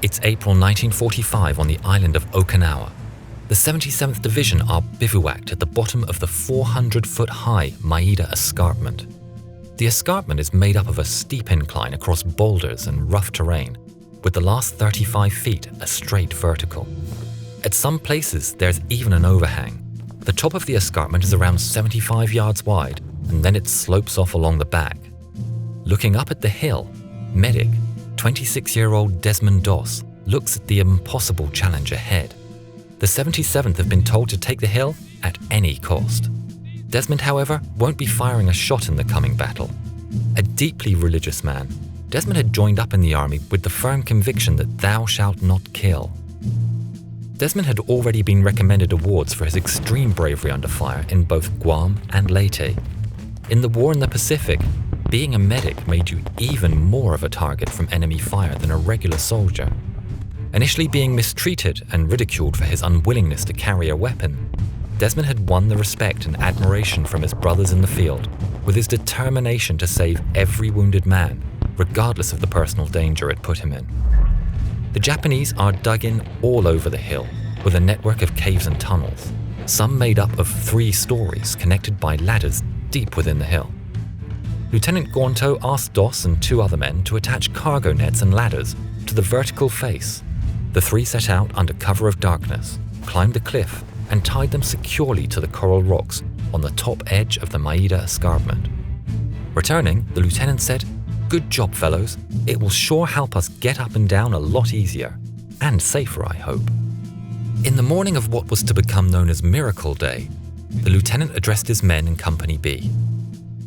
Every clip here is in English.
It's April 1945 on the island of Okinawa. The 77th Division are bivouacked at the bottom of the 400-foot-high Maeda escarpment. The escarpment is made up of a steep incline across boulders and rough terrain, with the last 35 feet a straight vertical. At some places, there's even an overhang. The top of the escarpment is around 75 yards wide, and then it slopes off along the back. Looking up at the hill, medic, 26-year-old Desmond Doss, looks at the impossible challenge ahead. The 77th have been told to take the hill at any cost. Desmond, however, won't be firing a shot in the coming battle. A deeply religious man, Desmond had joined up in the army with the firm conviction that thou shalt not kill. Desmond had already been recommended awards for his extreme bravery under fire in both Guam and Leyte. In the war in the Pacific, being a medic made you even more of a target from enemy fire than a regular soldier. Initially being mistreated and ridiculed for his unwillingness to carry a weapon, Desmond had won the respect and admiration from his brothers in the field with his determination to save every wounded man, regardless of the personal danger it put him in. The Japanese are dug in all over the hill with a network of caves and tunnels, some made up of 3 stories connected by ladders deep within the hill. Lieutenant Gaunto asked Doss and 2 other men to attach cargo nets and ladders to the vertical face. The 3 set out under cover of darkness, climbed the cliff, and tied them securely to the coral rocks on the top edge of the Maeda escarpment. Returning, the lieutenant said, "Good job, fellows. It will sure help us get up and down a lot easier, and safer, I hope." In the morning of what was to become known as Miracle Day, the lieutenant addressed his men in Company B.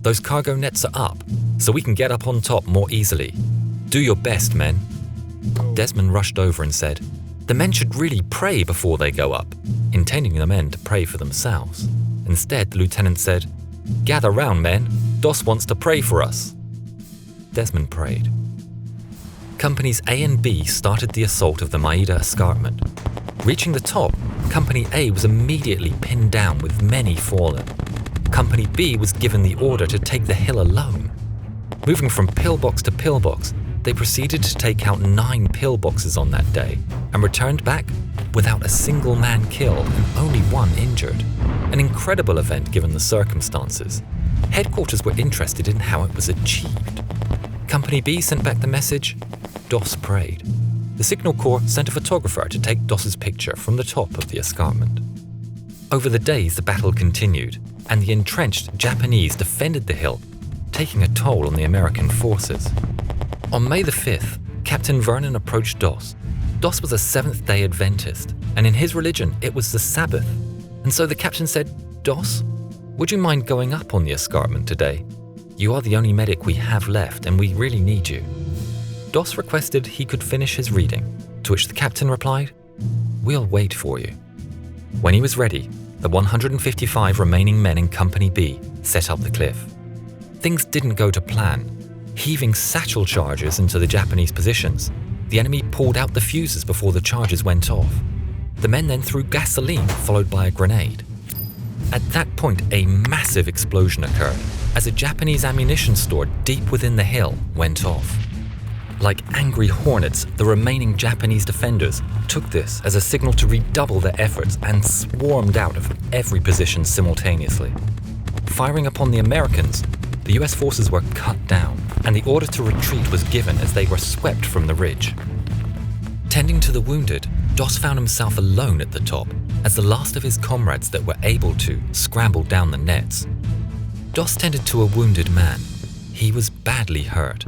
"Those cargo nets are up, so we can get up on top more easily. Do your best, men." Desmond rushed over and said, "The men should really pray before they go up," intending the men to pray for themselves. Instead, the lieutenant said, "Gather round, men. Doss wants to pray for us." Desmond prayed. Companies A and B started the assault of the Maeda escarpment. Reaching the top, Company A was immediately pinned down with many fallen. Company B was given the order to take the hill alone. Moving from pillbox to pillbox, they proceeded to take out 9 pillboxes on that day and returned back without a single man killed and only 1 injured. An incredible event given the circumstances. Headquarters were interested in how it was achieved. Company B sent back the message, "Doss prayed." The Signal Corps sent a photographer to take Doss's picture from the top of the escarpment. Over the days, the battle continued, and the entrenched Japanese defended the hill, taking a toll on the American forces. On May the 5th, Captain Vernon approached Doss. Doss was a Seventh-day Adventist, and in his religion, it was the Sabbath. And so the captain said, "Doss, would you mind going up on the escarpment today? You are the only medic we have left, and we really need you." Doss requested he could finish his reading, to which the captain replied, "We'll wait for you." When he was ready, the 155 remaining men in Company B set up the cliff. Things didn't go to plan. Heaving satchel charges into the Japanese positions, the enemy pulled out the fuses before the charges went off. The men then threw gasoline, followed by a grenade. At that point, a massive explosion occurred as a Japanese ammunition store deep within the hill went off. Like angry hornets, the remaining Japanese defenders took this as a signal to redouble their efforts and swarmed out of every position simultaneously. Firing upon the Americans, the US forces were cut down, and the order to retreat was given as they were swept from the ridge. Tending to the wounded, Doss found himself alone at the top, as the last of his comrades that were able to scrambled down the nets. Doss tended to a wounded man. He was badly hurt.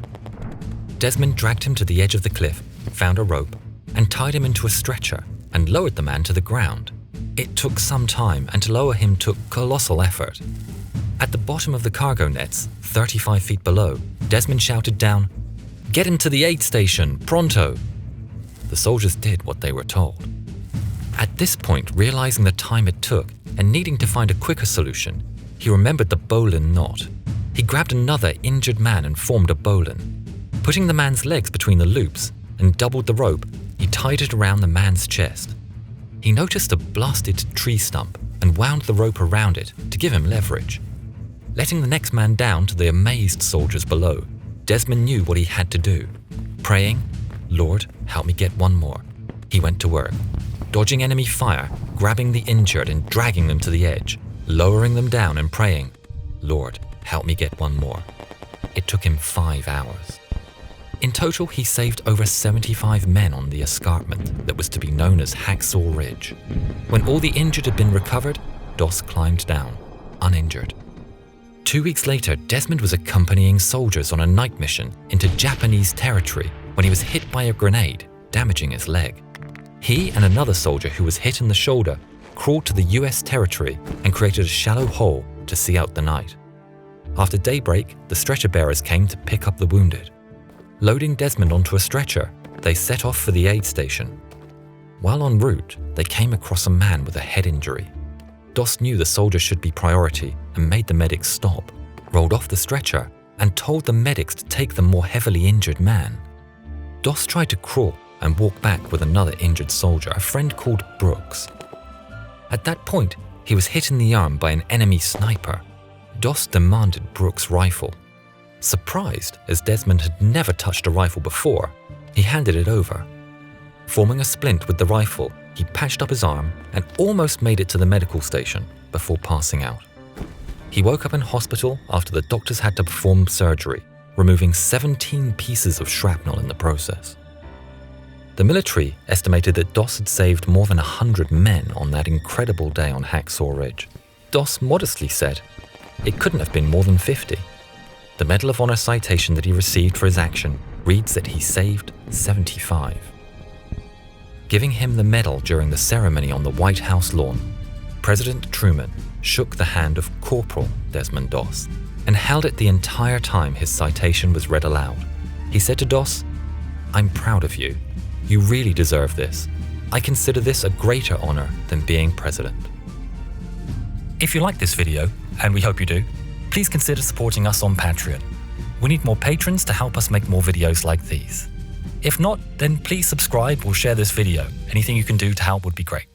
Desmond dragged him to the edge of the cliff, found a rope, and tied him into a stretcher and lowered the man to the ground. It took some time, and to lower him took colossal effort. At the bottom of the cargo nets, 35 feet below, Desmond shouted down, "Get him to the aid station, pronto!" The soldiers did what they were told. At this point, realizing the time it took and needing to find a quicker solution, he remembered the bowline knot. He grabbed another injured man and formed a bowline. Putting the man's legs between the loops and doubled the rope, he tied it around the man's chest. He noticed a blasted tree stump and wound the rope around it to give him leverage. Letting the next man down to the amazed soldiers below, Desmond knew what he had to do. Praying, Lord, help me get one more. He went to work, dodging enemy fire, grabbing the injured and dragging them to the edge, lowering them down and praying, Lord, help me get one more. It took him 5 hours. In total, he saved over 75 men on the escarpment that was to be known as Hacksaw Ridge. When all the injured had been recovered, Doss climbed down, uninjured. 2 weeks later, Desmond was accompanying soldiers on a night mission into Japanese territory when he was hit by a grenade, damaging his leg. He and another soldier who was hit in the shoulder crawled to the US territory and created a shallow hole to see out the night. After daybreak, the stretcher bearers came to pick up the wounded. Loading Desmond onto a stretcher, they set off for the aid station. While en route, they came across a man with a head injury. Doss knew the soldier should be priority and made the medics stop, rolled off the stretcher, and told the medics to take the more heavily injured man. Doss tried to crawl and walk back with another injured soldier, a friend called Brooks. At that point, he was hit in the arm by an enemy sniper. Doss demanded Brooks' rifle. Surprised, as Desmond had never touched a rifle before, he handed it over. Forming a splint with the rifle, he patched up his arm and almost made it to the medical station before passing out. He woke up in hospital after the doctors had to perform surgery, removing 17 pieces of shrapnel in the process. The military estimated that Doss had saved more than 100 men on that incredible day on Hacksaw Ridge. Doss modestly said, it couldn't have been more than 50. The Medal of Honor citation that he received for his action reads that he saved 75. Giving him the medal during the ceremony on the White House lawn, President Truman shook the hand of Corporal Desmond Doss and held it the entire time his citation was read aloud. He said to Doss, I'm proud of you. You really deserve this. I consider this a greater honor than being president. If you like this video, and we hope you do, please consider supporting us on Patreon. We need more patrons to help us make more videos like these. If not, then please subscribe or share this video. Anything you can do to help would be great.